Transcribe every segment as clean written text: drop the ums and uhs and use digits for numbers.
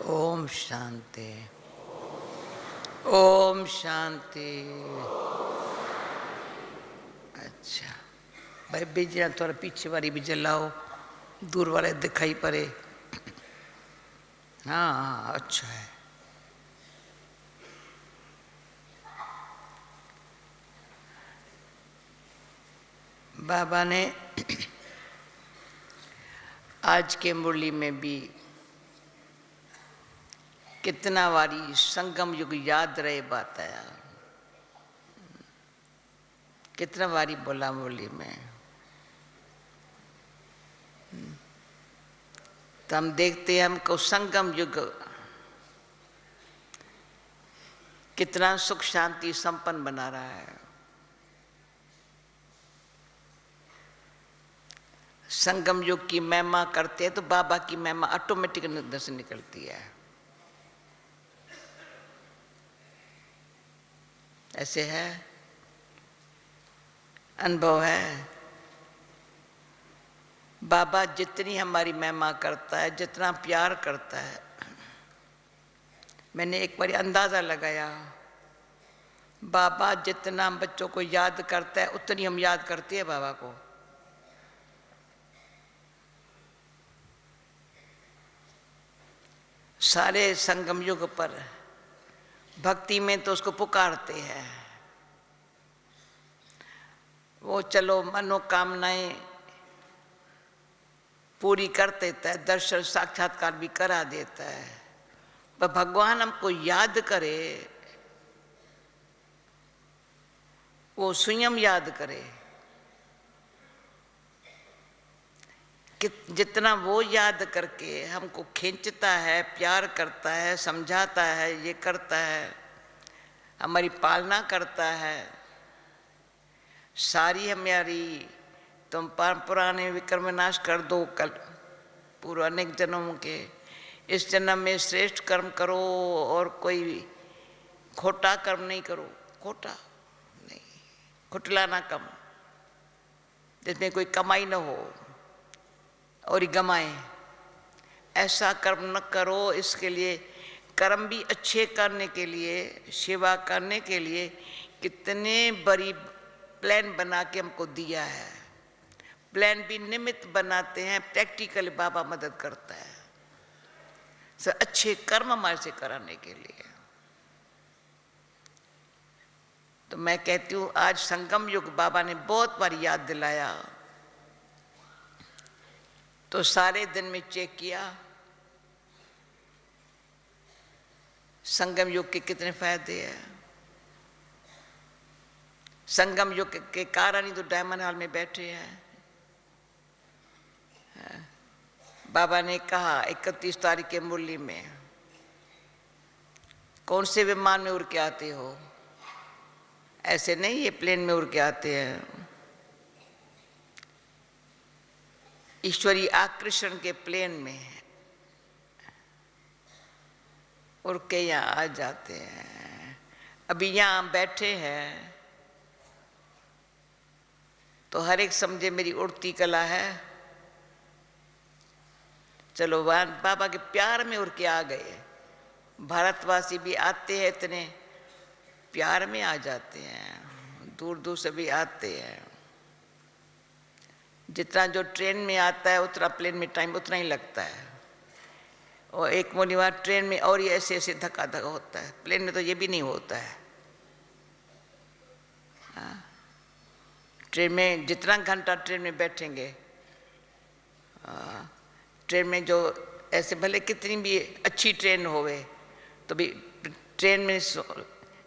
ओम शांति। ओम शांति। अच्छा भाई बिजली थोड़ा पीछे वाली भी जलाओ, दूर वाले दिखाई पड़े। हाँ अच्छा है। बाबा ने आज के मुरली में भी कितना बारी संगम युग याद रहे बताया, कितना बारी बोला मुरली में। तो हम देखते हैं हमको संगम युग कितना सुख शांति संपन्न बना रहा है। संगम युग की महिमा करते हैं तो बाबा की महिमा ऑटोमेटिक अंदर से निकलती है। ऐसे है, अनुभव है। बाबा जितनी हमारी महिमा करता है, जितना प्यार करता है, मैंने एक बार अंदाजा लगाया, बाबा जितना बच्चों को याद करता है उतनी हम याद करते हैं बाबा को। सारे संगम युग पर भक्ति में तो उसको पुकारते हैं, वो चलो मनोकामनाएं पूरी कर देता है, दर्शन साक्षात्कार भी करा देता है। पर भगवान हमको याद करे, वो स्वयं याद करे कि जितना वो याद करके हमको खींचता है, प्यार करता है, समझाता है, ये करता है, हमारी पालना करता है। सारी हमारी तुम पुराने विक्रम नाश कर दो, कल पूर्व अनेक जन्मों के, इस जन्म में श्रेष्ठ कर्म करो और कोई खोटा कर्म नहीं करो। खोटा नहीं, खुटलाना कम, जिसमें कोई कमाई न हो और ही गमाए, ऐसा कर्म न करो। इसके लिए कर्म भी अच्छे करने के लिए, सेवा करने के लिए कितने बड़ी प्लान बना के हमको दिया है। प्लान भी निमित्त बनाते हैं, प्रैक्टिकल बाबा मदद करता है अच्छे कर्म हमारे से कराने के लिए। तो मैं कहती हूँ आज संगम युग बाबा ने बहुत बार याद दिलाया, तो सारे दिन में चेक किया संगम युग के कितने फायदे हैं। संगम युग के कारण ही तो डायमंड हॉल में बैठे हैं। बाबा ने कहा 31 तारीख के मुरली में, कौन से विमान में उड़ के आते हो? ऐसे नहीं ये प्लेन में उड़ के आते हैं, ईश्वरीय आकर्षण के प्लेन में उड़ के यहाँ आ जाते हैं। अभी यहाँ बैठे हैं तो हर एक समझे मेरी उड़ती कला है। चलो बाबा के प्यार में उड़ के आ गए। भारतवासी भी आते हैं, इतने प्यार में आ जाते हैं, दूर दूर से भी आते हैं। जितना जो ट्रेन में आता है उतना प्लेन में टाइम उतना ही लगता है। और एक मोनी बार ट्रेन में और ये ऐसे ऐसे धक्का धक्का होता है, प्लेन में तो ये भी नहीं होता है। ट्रेन में जितना घंटा ट्रेन में बैठेंगे, ट्रेन में जो ऐसे भले कितनी भी अच्छी ट्रेन होवे तो भी ट्रेन में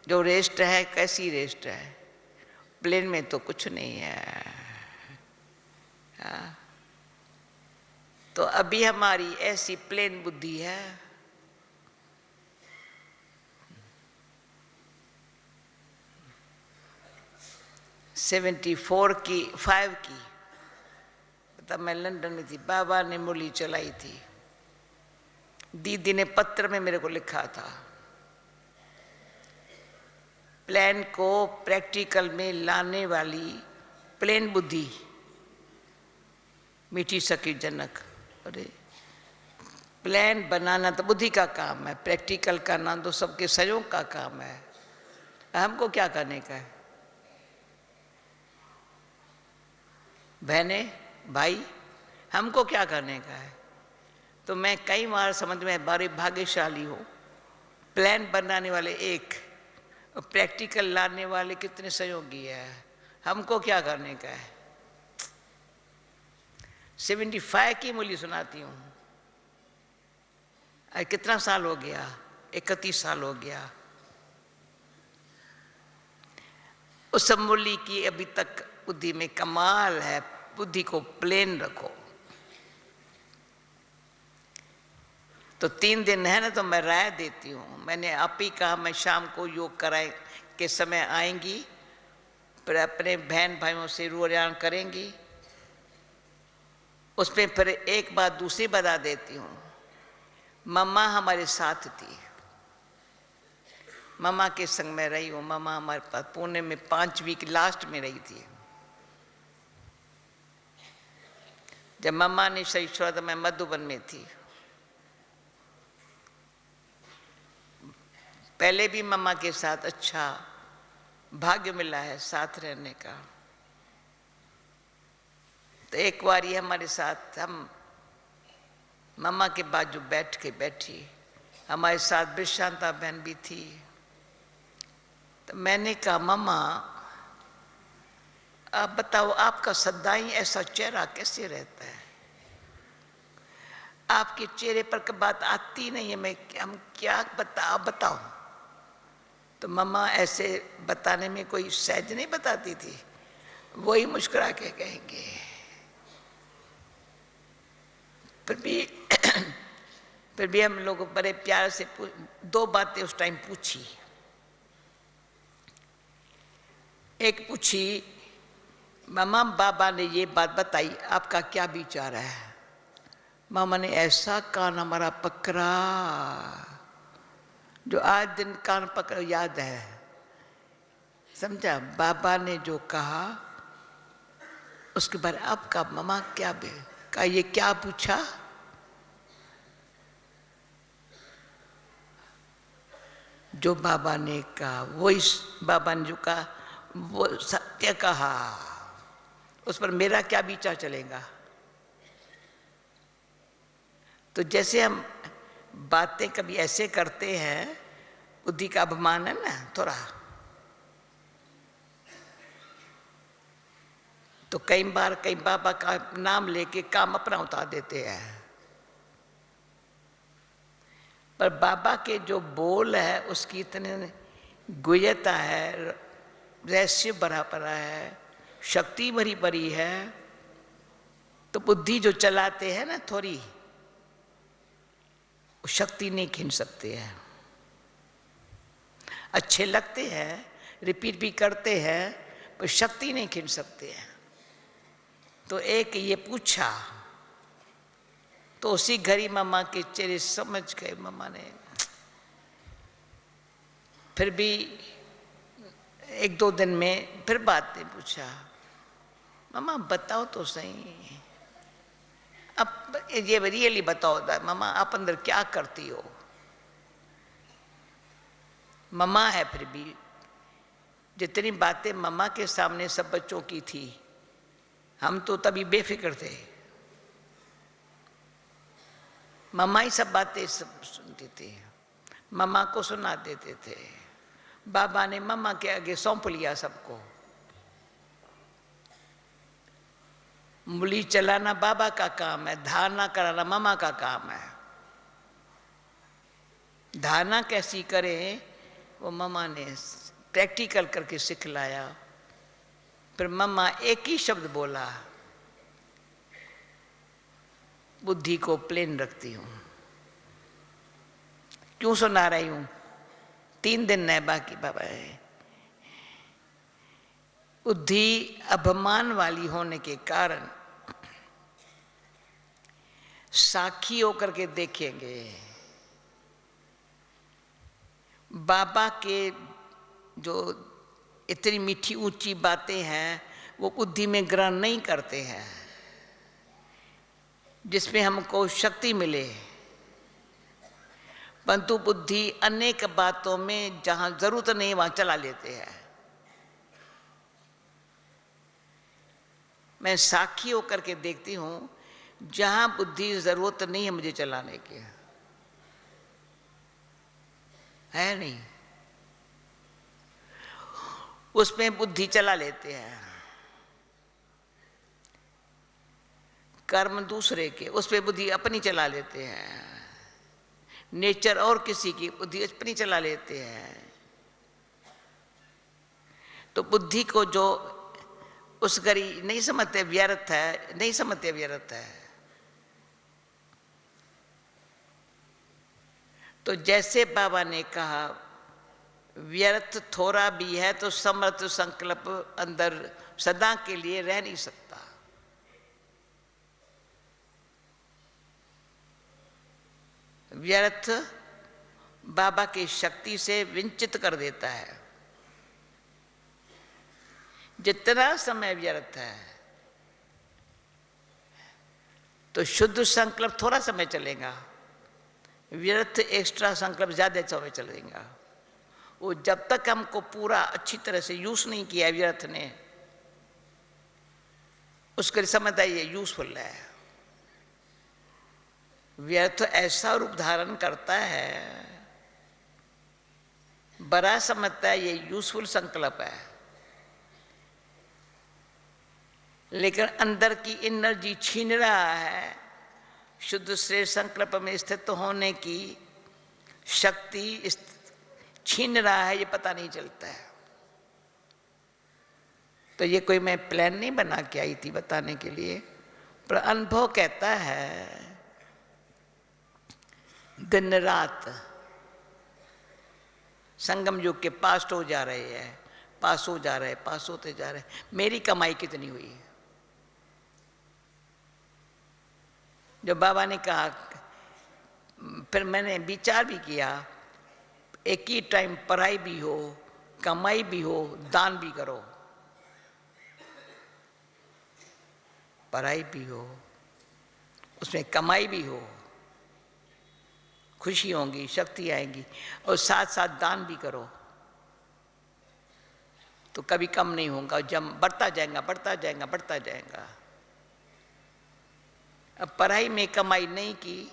जो रेस्ट है कैसी रेस्ट है, प्लेन में तो कुछ नहीं है। तो अभी हमारी ऐसी प्लेन बुद्धि है। '74 5 की तब मैं लंदन में थी, बाबा ने मुरली चलाई थी। दीदी ने पत्र में मेरे को लिखा था, प्लान को प्रैक्टिकल में लाने वाली प्लेन बुद्धि मीठी सकी जनक। अरे प्लान बनाना तो बुद्धि का काम है, प्रैक्टिकल करना तो सबके सहयोग का काम है। हमको क्या करने का है? बहने भाई, हमको क्या करने का है? तो मैं कई बार समझ में बड़े भाग्यशाली हूँ। प्लान बनाने वाले एक और प्रैक्टिकल लाने वाले कितने सहयोगी है। हमको क्या करने का है? 75 की मूल्य सुनाती हूँ। कितना साल हो गया? 31 साल हो गया। उस मूल्य की अभी तक बुद्धि में कमाल है। बुद्धि को प्लेन रखो। तो 3 दिन है ना, तो मैं राय देती हूँ। मैंने आप ही कहा मैं शाम को योग कराए के समय आएंगी, फिर अपने बहन भाइयों से रुझान करेंगी। उसमें फिर एक बात दूसरी बता देती हूँ। मम्मा हमारे साथ थी, मम्मा के संग में रही हूँ। मम्मा हमारे पास पुणे में 5 वीक लास्ट में रही थी। जब मम्मा ने शरीर छोड़ा तो मैं मधुबन में थी। पहले भी मम्मा के साथ अच्छा भाग्य मिला है साथ रहने का। तो एक बार ये हमारे साथ, हम मम्मा के बाजू बैठी, हमारे साथ विशांता बहन भी थी। तो मैंने कहा मम्मा आप बताओ, आपका सदाई ऐसा चेहरा कैसे रहता है? आपके चेहरे पर कब बात आती नहीं है, हम क्या बताओ। तो मम्मा ऐसे बताने में कोई सहज नहीं बताती थी, वही मुस्कुरा के कहेंगे। फिर भी हम लोग बड़े प्यार से 2 बातें उस टाइम पूछी। एक पूछी, मामा बाबा ने ये बात बताई, आपका क्या विचार है? मामा ने ऐसा कान हमारा पकड़ा, जो आज दिन कान पकड़ याद है। समझा? बाबा ने जो कहा उसके बाद आपका मामा क्या कहा, ये क्या पूछा? जो बाबा ने कहा वही बाबा ने जो कहा वो सत्य कहा। उस पर मेरा क्या विचार चलेगा? तो जैसे हम बातें कभी ऐसे करते हैं, बुद्धि का अपमान है ना थोड़ा, तो कई बार कई बाबा का नाम लेके काम अपना उतार देते हैं। पर बाबा के जो बोल है उसकी इतने गुह्यता है, रहस्य भरा पड़ा है, शक्ति भरी पड़ी है। तो बुद्धि जो चलाते हैं ना थोड़ी, वो शक्ति नहीं खींच सकते हैं। अच्छे लगते हैं, रिपीट भी करते हैं, पर शक्ति नहीं खींच सकते हैं। तो एक ये पूछा, तो उसी घड़ी मम्मा के चेहरे समझ गए। मम्मा ने फिर भी 1-2 दिन में फिर बात नहीं पूछा। मम्मा बताओ तो सही, अब ये रियली बताओ मम्मा, आप अंदर क्या करती हो? मम्मा है, फिर भी जितनी बातें मम्मा के सामने सब बच्चों की थी, हम तो तभी बेफिक्र थे। मम्मा ही सब बातें सब सुनती थी, मम्मा को सुना देते थे। बाबा ने मम्मा के आगे सौंप लिया सबको। उंगली चलाना बाबा का काम है, धारणा कराना मम्मा का काम है। धारणा कैसी करें वो मम्मा ने प्रैक्टिकल करके सिखलाया। फिर मम्मा एक ही शब्द बोला, बुद्धि को प्लेन रखती हूँ। क्यों सुना रही हूँ? 3 दिन है बाकी बाबा है। बुद्धि अभिमान वाली होने के कारण साक्षी होकर के देखेंगे। बाबा के जो इतनी मीठी ऊंची बातें हैं वो बुद्धि में ग्रहण नहीं करते हैं, जिसमें हमको शक्ति मिले। परंतु बुद्धि अनेक बातों में जहां जरूरत नहीं वहां चला लेते हैं। मैं साक्षी होकर के देखती हूं, जहां बुद्धि जरूरत नहीं है मुझे चलाने की, है नहीं, उसमें बुद्धि चला लेते हैं। कर्म दूसरे के, उस पर बुद्धि अपनी चला लेते हैं। नेचर और किसी की, बुद्धि अपनी चला लेते हैं। तो बुद्धि को जो उस घड़ी नहीं समझते व्यर्थ है, नहीं समझते व्यर्थ है। तो जैसे बाबा ने कहा व्यर्थ थोड़ा भी है तो समर्थ संकल्प अंदर सदा के लिए रह नहीं सकता। व्यर्थ बाबा की शक्ति से विंचित कर देता है। जितना समय व्यर्थ है तो शुद्ध संकल्प थोड़ा समय चलेगा, व्यर्थ एक्स्ट्रा संकल्प ज्यादा समय चलेगा। वो जब तक हमको पूरा अच्छी तरह से यूज नहीं किया व्यर्थ ने, उसके लिए समझता है ये यूजफुल है। व्यर्थ ऐसा रूप धारण करता है, बड़ा समझता है ये यूजफुल संकल्प है, लेकिन अंदर की एनर्जी छीन रहा है। शुद्ध श्रेष्ठ संकल्प में स्थित होने की शक्ति छीन रहा है, ये पता नहीं चलता है। तो ये कोई मैं प्लान नहीं बना के आई थी बताने के लिए, पर अनुभव कहता है दिन रात संगम युग के पास हो जा रहे हैं, पास हो जा रहे हैं, पास होते जा रहे हैं। मेरी कमाई कितनी हुई? जो बाबा ने कहा, फिर मैंने विचार भी किया, एक ही टाइम पढ़ाई भी हो, कमाई भी हो, दान भी करो। पढ़ाई भी हो, उसमें कमाई भी हो, खुशी होगी, शक्ति आएगी, और साथ साथ दान भी करो, तो कभी कम नहीं होगा, जब बढ़ता जाएगा, बढ़ता जाएगा, बढ़ता जाएगा। अब पढ़ाई में कमाई नहीं की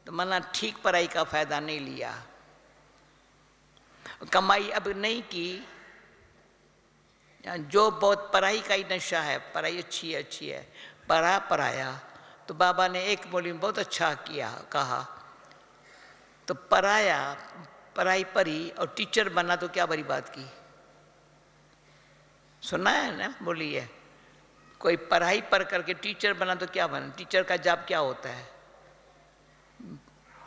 तो मना ठीक पढ़ाई का फायदा नहीं लिया। कमाई अब नहीं की, जो बहुत पढ़ाई का ही नशा है, पढ़ाई अच्छी है, अच्छी है, पढ़ाया। तो बाबा ने एक बोली में बहुत अच्छा किया, कहा तो पढ़ाया, पढ़ाई पढ़ी और टीचर बना तो क्या बड़ी बात की। सुना है ना, बोलिए, कोई पढ़ाई पढ़ करके टीचर बना तो क्या बना? टीचर का जॉब क्या होता है?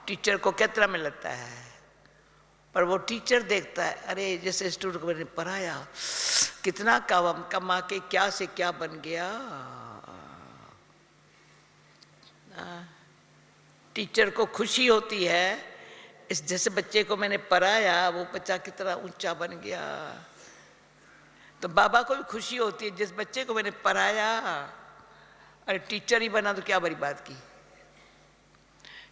टीचर को कितना मिलता है? पर वो टीचर देखता है, अरे जैसे स्टूडेंट को मैंने पढ़ाया, कितना कमा के क्या से क्या बन गया। टीचर को खुशी होती है, इस जैसे बच्चे को मैंने पढ़ाया, वो बच्चा कितना ऊंचा बन गया। तो बाबा को भी खुशी होती है, जिस बच्चे को मैंने पढ़ाया, अरे टीचर ही बना तो क्या बड़ी बात की।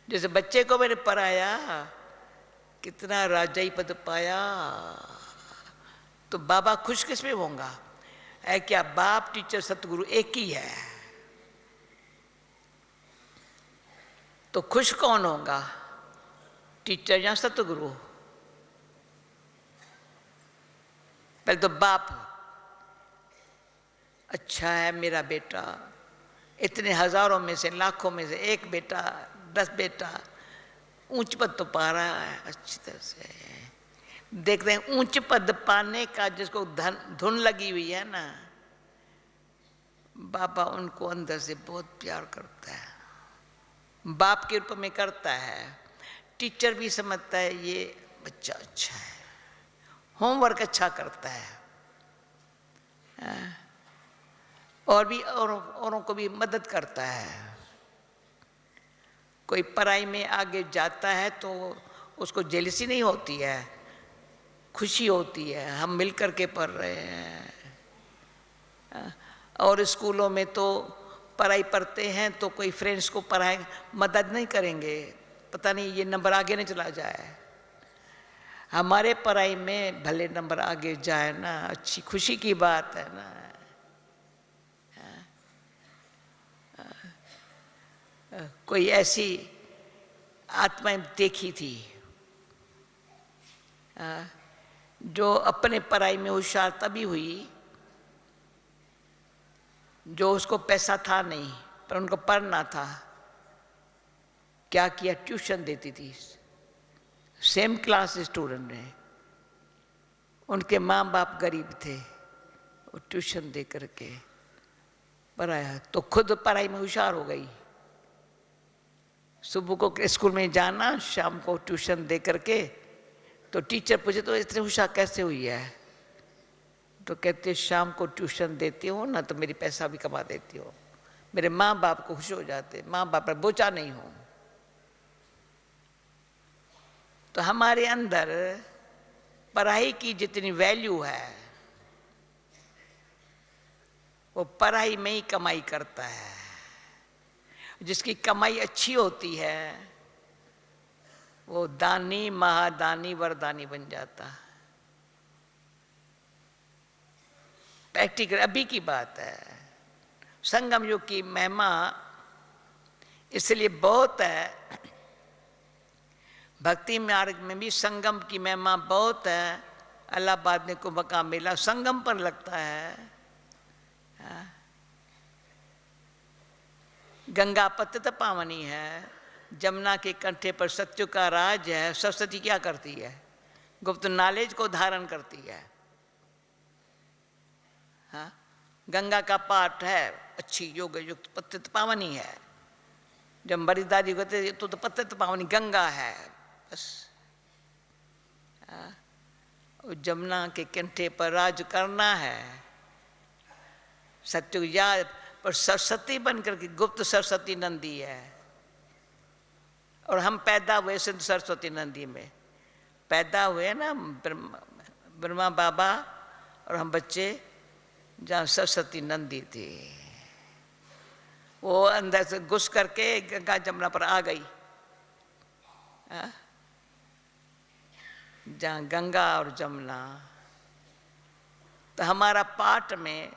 जैसे बच्चे को मैंने पढ़ाया, कितना राजाई पद पाया, तो बाबा खुश किसमें होगा? है क्या बाप, टीचर, सतगुरु एक ही है, तो खुश कौन होगा, टीचर या सतगुरु? पहले तो बाप, अच्छा है मेरा बेटा, इतने हजारों में से, लाखों में से एक बेटा, 10 बेटा ऊंच पद तो पा रहा है अच्छी तरह से। देख रहे हैं ऊंच पद पाने का जिसको धुन लगी हुई है ना, बाबा उनको अंदर से बहुत प्यार करता है, बाप के रूप में करता है। टीचर भी समझता है ये बच्चा अच्छा है, होमवर्क अच्छा करता है, और भी औरों को भी मदद करता है। कोई पढ़ाई में आगे जाता है तो उसको जेलसी नहीं होती है, खुशी होती है, हम मिल कर के पढ़ रहे हैं। और स्कूलों में तो पढ़ाई पढ़ते हैं तो कोई फ्रेंड्स को पढ़ाए मदद नहीं करेंगे, पता नहीं ये नंबर आगे नहीं चला जाए। हमारे पढ़ाई में भले नंबर आगे जाए ना, अच्छी खुशी की बात है ना। कोई ऐसी आत्माएं देखी थी जो अपने पढ़ाई में होशियार तभी हुई, जो उसको पैसा था नहीं पर उनको पढ़ना था। क्या किया? ट्यूशन देती थी सेम क्लास स्टूडेंट ने। उनके माँ बाप गरीब थे, वो ट्यूशन दे करके पढ़ाया तो खुद पढ़ाई में होशियार हो गई। सुबह को स्कूल में जाना, शाम को ट्यूशन दे करके, तो टीचर पूछे तो इतने होशियार कैसे हुई है? तो कहते शाम को ट्यूशन देती हूँ ना तो मेरी पैसा भी कमा देती हूँ, मेरे माँ बाप को खुश हो जाते, माँ बाप पर बोझा नहीं हूँ। तो हमारे अंदर पढ़ाई की जितनी वैल्यू है वो पढ़ाई में ही कमाई करता है। जिसकी कमाई अच्छी होती है वो दानी, महादानी, वरदानी बन जाता। प्रैक्टिकल अभी की बात है। संगम युग की महिमा इसलिए बहुत है, भक्ति मार्ग में भी संगम की महिमा बहुत है। इलाहाबाद में को मकाम मिला संगम पर लगता है। गंगा पतित पावनी है, जमुना के कंठे पर सत्य का राज है। सरस्वती क्या करती है? गुप्त नॉलेज को धारण करती है। हाँ, गंगा का पाठ है, अच्छी योग युक्त पतित पावनी है। जब बड़ी दादी कहते तो पतित पावनी गंगा है बस। जमुना के कंठे पर राज करना है, सत्य याद पर सरस्वती बनकर के गुप्त सरस्वती नंदी है। और हम पैदा हुए सिंध सरस्वती नंदी में पैदा हुए ना, ब्रह्मा बाबा और हम बच्चे, जहाँ सरस्वती नंदी थी। वो अंदर से घुस करके गंगा जमुना पर आ गई। जहाँ गंगा और जमुना, तो हमारा पाठ में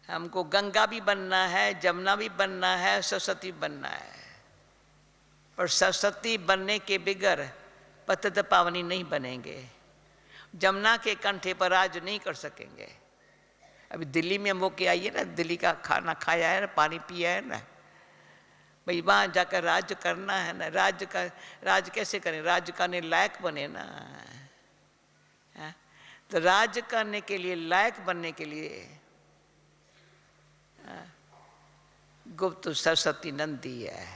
हमको गंगा भी बनना है, जमुना भी बनना है, सरस्वती बनना है। और सरस्वती बनने के बिगर पतित पावनी नहीं बनेंगे। जमुना के कंठे पर राज नहीं कर सकेंगे। अभी दिल्ली में वो क्या आइए ना, दिल्ली का खाना खाया है ना, पानी पिया है ना, भाई वहाँ जाकर राज करना है ना। राज कैसे करें? राज करने लायक बने ना। तो राज करने के लिए, लायक बनने के लिए गुप्त सरस्वती नंदी है।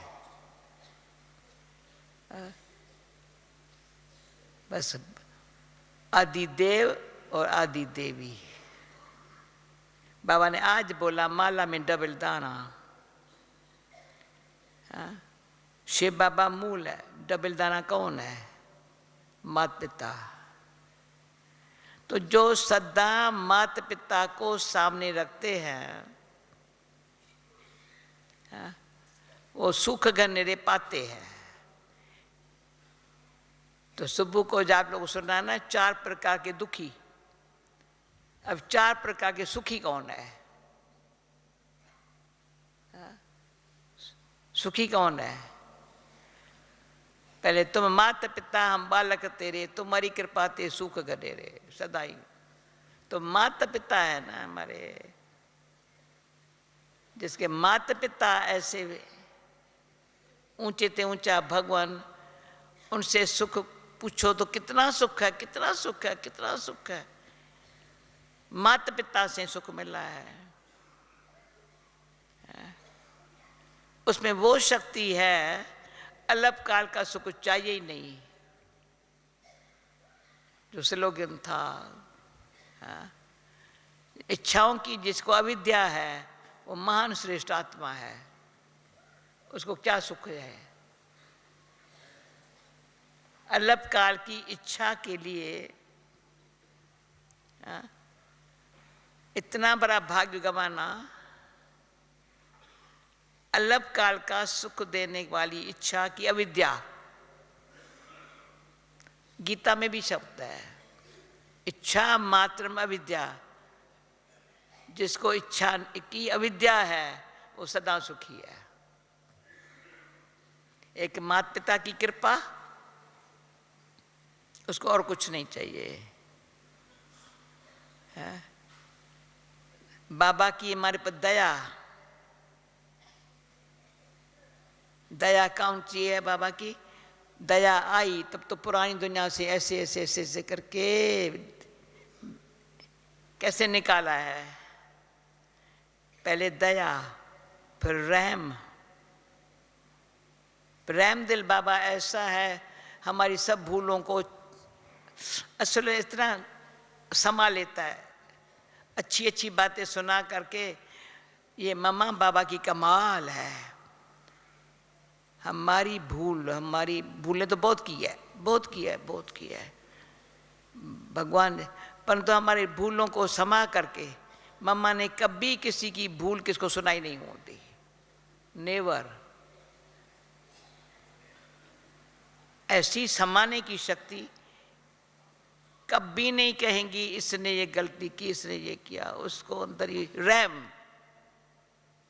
बस आदिदेव और आदि देवी। बाबा ने आज बोला माला में डबल दाना। शिव बाबा मूल है, डबल दाना कौन है? माता पिता। तो जो सदा माता पिता को सामने रखते हैं वो सुख घनेरे पाते हैं। तो सुबह को जब आप लोग सुना ना 4 प्रकार के दुखी, अब 4 प्रकार के सुखी कौन है? सुखी कौन है? पहले तुम माता पिता हम बालक तेरे, तुम्हारी कृपा ते सुख घनेरे सदाई। तो माता पिता है ना हमारे, जिसके माता पिता ऐसे ऊंचे ते ऊंचा भगवान, उनसे सुख पूछो तो कितना सुख है, कितना सुख है, कितना सुख है। माता पिता से सुख मिला है। उसमें वो शक्ति है, अल्पकाल का सुख चाहिए ही नहीं, जो स्लोगन था। इच्छाओं की जिसको अविद्या है वो महान श्रेष्ठ आत्मा है, उसको क्या सुख है? अल्पकाल की इच्छा के लिए इतना बड़ा भाग्य गंवाना। अल्प काल का सुख देने वाली इच्छा की अविद्या। गीता में भी शब्द है, इच्छा मात्र में अविद्या। जिसको इच्छा की अविद्या है वो सदा सुखी है। एक माता पिता की कृपा, उसको और कुछ नहीं चाहिए है? बाबा की हमारे पर दया, दया कौन सी है बाबा की? दया आई तब तो पुरानी दुनिया से ऐसे ऐसे ऐसे ऐसे करके कैसे निकाला है। पहले दया, फिर रहम। प्रेम दिल बाबा ऐसा है, हमारी सब भूलों को असल में इतना समा लेता है, अच्छी अच्छी बातें सुना करके। ये ममा बाबा की कमाल है। हमारी भूलें तो बहुत की है, बहुत की है, बहुत की है भगवान ने, परंतु हमारी भूलों को समा करके मम्मा ने कभी किसी की भूल किसको सुनाई नहीं होती, नेवर। ऐसी समाने की शक्ति, कभी नहीं कहेंगी इसने ये गलती की, इसने ये किया। उसको अंदर ही रहम,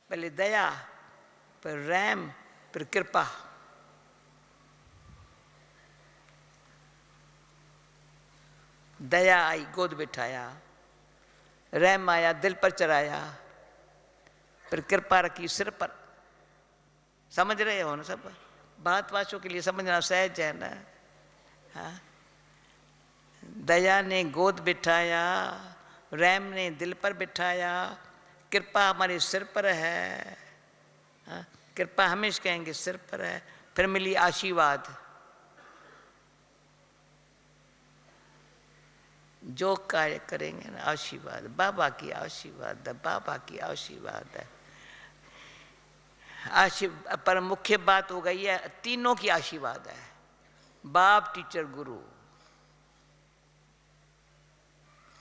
पहले दया, फिर रहम, फिर कृपा। दया आई गोद बिठाया, रहम आया दिल पर चढ़ाया, फिर कृपा रखी सिर पर। समझ रहे हो ना सब? भारतवासियों के लिए समझना सहज है ना? हाँ, दया ने गोद बिठाया, रहम ने दिल पर बिठाया, कृपा हमारे सिर पर है। हाँ? कृपा हमेशा कहेंगे सिर पर है। फिर मिली आशीर्वाद, जो कार्य करेंगे ना आशीर्वाद, बाबा की आशीर्वाद है, बाबा की आशीर्वाद है। पर मुख्य बात हो गई है, तीनों की आशीर्वाद है, बाप टीचर गुरु।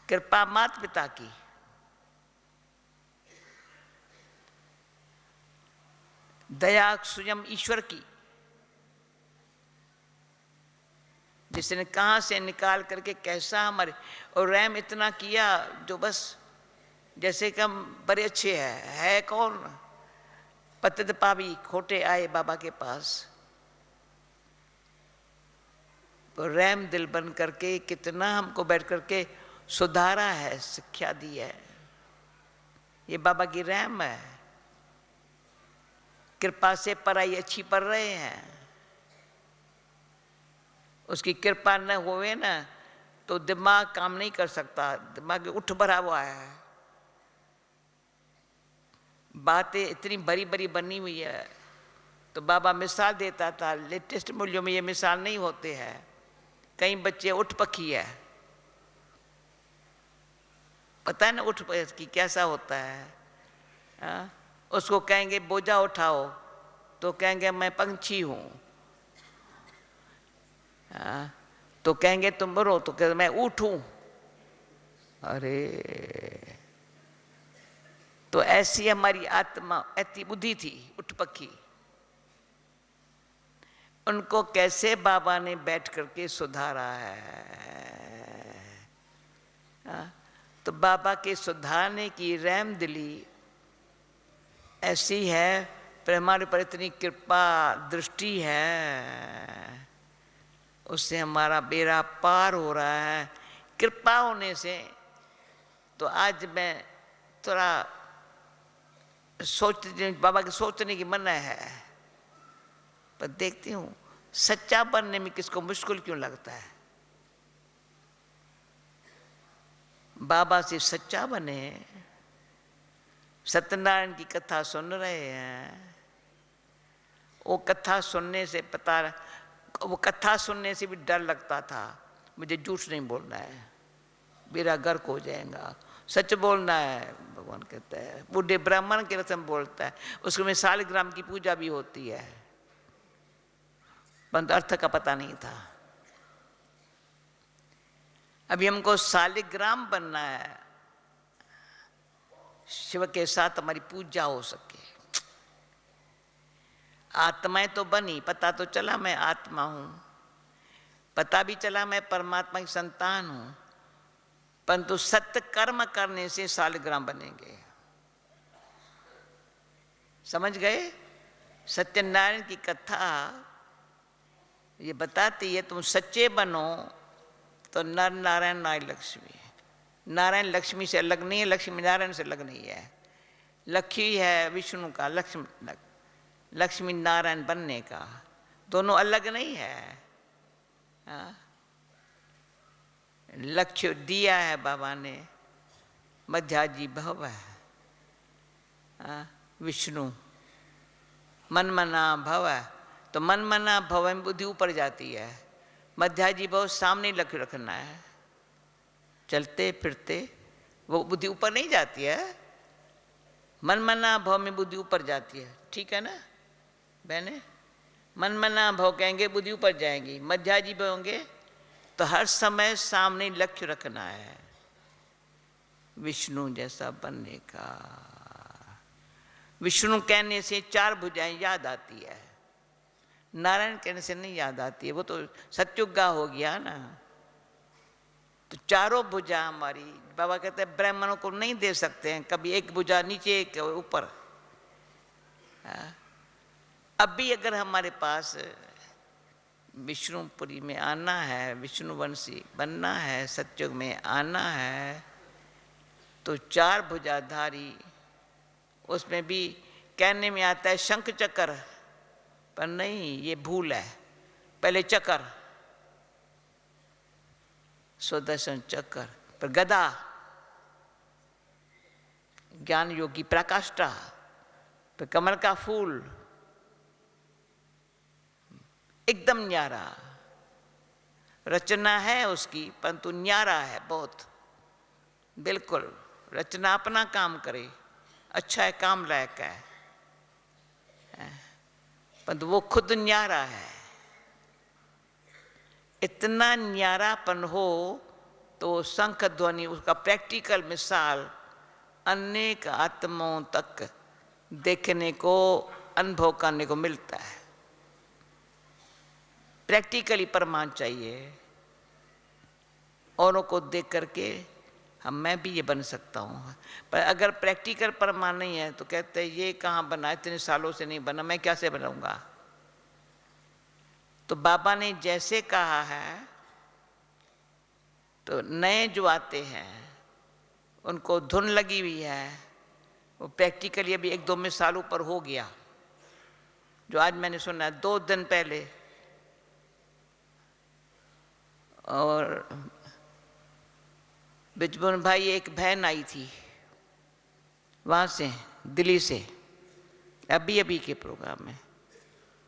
कृपा माता पिता की, दया स्वयं ईश्वर की, जिसने कहां से निकाल करके कैसा हमारे, और रहम इतना किया जो बस जैसे कि हम बड़े अच्छे है कौन? पतित पापी खोटे आए बाबा के पास, तो रहम दिल बन करके कितना हमको बैठ करके सुधारा है, शिक्षा दी है। ये बाबा की रहम है। कृपा से पढ़ाई अच्छी पढ़ रहे हैं, उसकी कृपा न होवे ना तो दिमाग काम नहीं कर सकता, दिमाग उठ भरा हुआ है, बातें इतनी बड़ी बड़ी बनी हुई है। तो बाबा मिसाल देता था, लेटेस्ट मूल्यों में ये मिसाल नहीं होते हैं। कई बच्चे उठ पखी है, पता है ना उठ पखी कैसा होता है? हाँ? उसको कहेंगे बोझा उठाओ तो कहेंगे मैं पंछी हूं। तो कहेंगे तुम रो तो कहेंगे मैं ऊँट हूं। अरे तो ऐसी हमारी आत्मा ऐसी बुद्धि थी उठ पखी। उनको कैसे बाबा ने बैठ करके सुधारा है। तो बाबा के सुधारने की रहम दिली ऐसी है, पर हमारे पर इतनी कृपा दृष्टि है, उससे हमारा बेड़ा पार हो रहा है। कृपा होने से तो आज मैं थोड़ा बाबा के सोचने की मन है, पर देखती हूँ सच्चा बनने में किसको मुश्किल क्यों लगता है। बाबा से सच्चा बने। सत्यनारायण की कथा सुन रहे हैं, वो कथा सुनने से पता, वो कथा सुनने से भी डर लगता था, मुझे झूठ नहीं बोलना है, मेरा गर्क हो जाएगा, सच बोलना है। भगवान कहता है बूढ़े ब्राह्मण के रस्म बोलता है, उसमें सालिग्राम की पूजा भी होती है, परंतु अर्थ का पता नहीं था। अभी हमको सालिग्राम बनना है, शिव के साथ हमारी पूजा हो सके। आत्माएं तो बनी, पता तो चला मैं आत्मा हूं, पता भी चला मैं परमात्मा की संतान हूं, परंतु सत्य कर्म करने से शालिग्राम बनेंगे। समझ गए? सत्यनारायण की कथा ये बताती है, तुम सच्चे बनो तो नर नारायण नारी लक्ष्मी। नारायण लक्ष्मी से अलग नहीं है, लक्ष्मी नारायण से अलग नहीं है। लक्ष्मी है विष्णु का, लक्ष्मी नारायण बनने का, दोनों अलग नहीं है। लक्ष्य दिया है बाबा ने, मध्याजी भव है, विष्णु मनमना भव है, तो मनमना भव में बुद्धि ऊपर जाती है, मध्याजी भव सामने लक्ष्य रखना है, चलते फिरते वो बुद्धि ऊपर नहीं जाती है, मनमना भव में बुद्धि ऊपर जाती है। ठीक है ना बहने? मनमना भव कहेंगे बुद्धि ऊपर जाएंगी, मध्याजी भव होंगे तो हर समय सामने लक्ष्य रखना है, विष्णु जैसा बनने का। विष्णु कहने से चार भुजाएं याद आती है, नारायण कहने से नहीं याद आती है, वो तो सत्युगा हो गया ना। तो चारों भुजा हमारी, बाबा कहते हैं ब्राह्मणों को नहीं दे सकते हैं, कभी एक भुजा नीचे एक ऊपर। अब भी अगर हमारे पास विष्णुपुरी में आना है, विष्णुवंशी बनना है, सत्युग में आना है, तो चार भुजाधारी, उसमें भी कहने में आता है शंख चक्र, पर नहीं, ये भूल है। पहले चक्र, सुदर्शन चक्र, पर गदा, ज्ञान योगी प्रकाष्ठा, पर कमल का फूल, एकदम न्यारा। रचना है उसकी परंतु न्यारा है बहुत, बिल्कुल। रचना अपना काम करे, अच्छा है, काम लायक है, परंतु वो खुद न्यारा है। इतना न्यारापन हो तो शंख ध्वनि उसका प्रैक्टिकल मिसाल अनेक आत्माओं तक देखने को, अनुभव करने को मिलता है। प्रैक्टिकली प्रमाण चाहिए, औरों को देख करके मैं भी ये बन सकता हूँ। पर अगर प्रैक्टिकल प्रमाण नहीं है तो कहते हैं ये कहाँ बना, इतने सालों से नहीं बना, मैं कैसे बनाऊंगा। तो बाबा ने जैसे कहा है, तो नए जो आते हैं उनको धुन लगी हुई है, वो प्रैक्टिकली अभी 1-2 साल ऊपर हो गया। जो आज मैंने सुना 2 दिन पहले, और बिजबुन भाई एक बहन आई थी वहाँ से, दिल्ली से, अभी के प्रोग्राम में,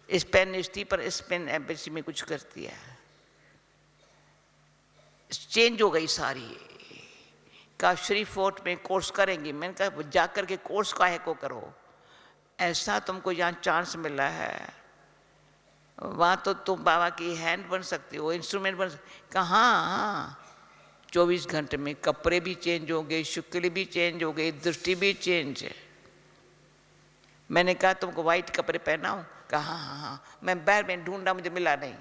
स्पेन स्टी पर स्पेन एम्बेसी में कुछ करती है, चेंज हो गई सारी। कहा श्री फोर्ट में कोर्स करेंगी, मैंने कहा जा कर के कोर्स काहे को करो, ऐसा तुमको यहाँ चांस मिला है, वहाँ तो तुम बाबा की हैंड बन सकती हो, इंस्ट्रूमेंट बन सकती। कहाँ 24 घंटे में कपड़े भी चेंज हो गए, शुक्ल भी चेंज हो गई, दृष्टि भी चेंज है। मैंने कहा तुमको वाइट कपड़े पहनाऊं? कहा हाँ। मैं बैर में ढूंढा, मुझे मिला नहीं,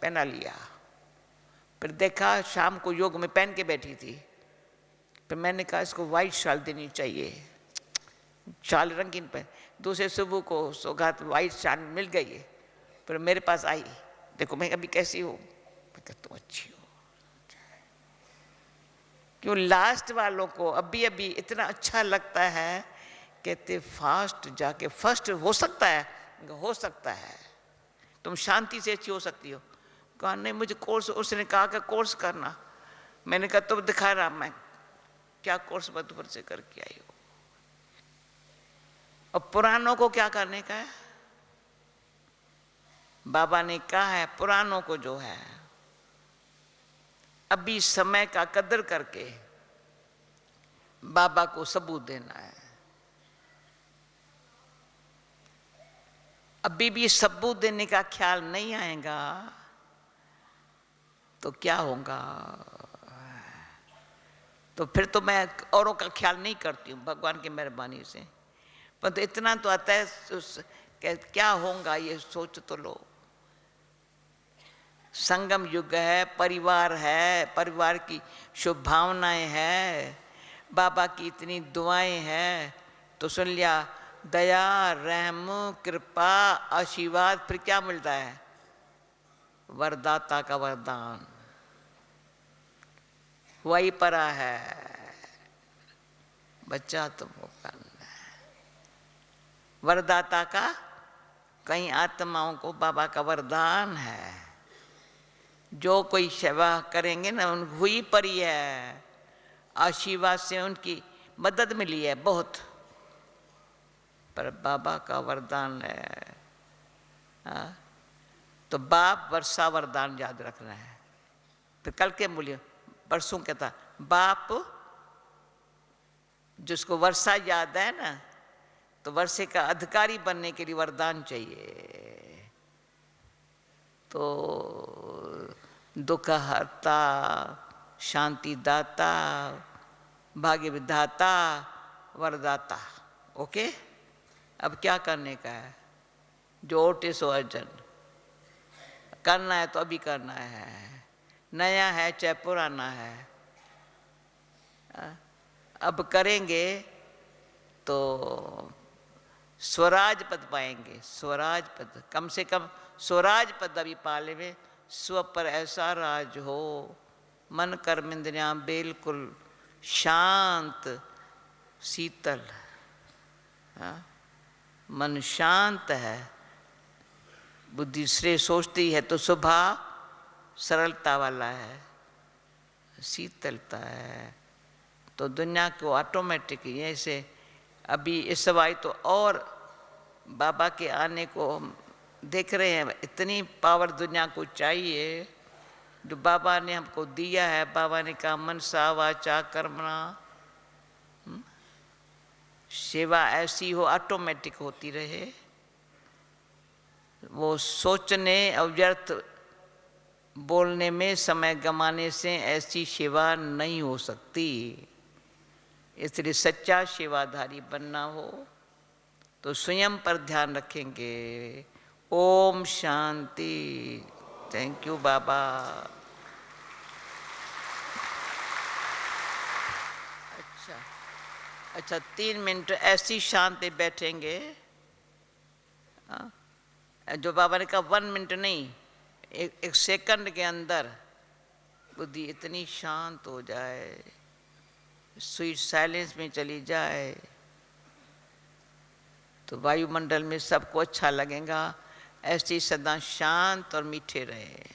पहना लिया। फिर देखा शाम को योग में पहन के बैठी थी, फिर मैंने कहा इसको वाइट शाल देनी चाहिए, शाल रंगीन पहन। दूसरे सुबह को सौगात वाइट शाल मिल गई है, फिर मेरे पास आई, देखो मैं अभी कैसी हूँ, मैं कहता तुम अच्छी हो। क्यों लास्ट वालों को अभी इतना अच्छा लगता है, कहते फास्ट जाके फर्स्ट हो सकता है, हो सकता है, तुम शांति से अच्छी हो सकती हो। कहा नहीं मुझे कोर्स, उसने कहा कि कोर्स करना। मैंने कहा तुम दिखा रहा, मैं क्या कोर्स मधुपुर से करके आई हो। और पुरानों को क्या करने का है? बाबा ने कहा है पुरानों को जो है अभी समय का कदर करके बाबा को सबूत देना है। अभी भी सबूत देने का ख्याल नहीं आएगा तो क्या होगा? तो फिर तो मैं औरों का ख्याल नहीं करती हूँ भगवान की मेहरबानी से। परंतु इतना तो आता है क्या होगा ये सोच तो लो। संगम युग है, परिवार है, परिवार की शुभ भावनाएं है, बाबा की इतनी दुआएं हैं, तो सुन लिया, दया, रहम, कृपा, आशीर्वाद, फिर क्या मिलता है? वरदाता का वरदान। वही परा है बच्चा तुमको करना है। वरदाता का कई आत्माओं को बाबा का वरदान है, जो कोई सेवा करेंगे ना उन हुई परी है, आशीर्वाद से उनकी मदद मिली है बहुत, पर बाबा का वरदान है। तो बाप वर्षा वरदान याद रखना है। फिर कल के मूल्य परसों कहता बाप, जिसको वर्षा याद है ना, तो वर्षे का अधिकारी बनने के लिए वरदान चाहिए। तो दुख हरता, शांति दाता, भाग्य विधाता, वरदाता। ओके, अब क्या करने का है? जो ओटे सो अर्जन, करना है तो अभी करना है, नया है चाहे पुराना है। अब करेंगे तो स्वराज पद पाएंगे। स्वराज पद, कम से कम स्वराज पद अभी पाले में, स्व पर ऐसा राज हो, मन कर्म इंद्रियां बिल्कुल शांत शीतल। मन शांत है, बुद्धि श्रेष्ठ सोचती है तो स्वभाव सरलता वाला है, शीतलता है, तो दुनिया को ऑटोमेटिक ऐसे अभी इस सवाई तो और बाबा के आने को देख रहे हैं, इतनी पावर दुनिया को चाहिए जो बाबा ने हमको दिया है। बाबा ने कहा मनसा वाचा कर्मणा, सेवा ऐसी हो ऑटोमेटिक होती रहे, वो सोचने और व्यर्थ बोलने में समय गंवाने से ऐसी सेवा नहीं हो सकती। इसलिए सच्चा सेवाधारी बनना हो तो स्वयं पर ध्यान रखेंगे। ओम शांति। थैंक यू बाबा। अच्छा 3 मिनट ऐसी शांति बैठेंगे। जो बाबा ने कहा 1 मिनट नहीं, एक सेकंड के अंदर बुद्धि इतनी शांत हो जाए, स्वीट साइलेंस में चली जाए, तो वायुमंडल में सबको अच्छा लगेगा। ऐसे सदा शांत और मीठे रहे।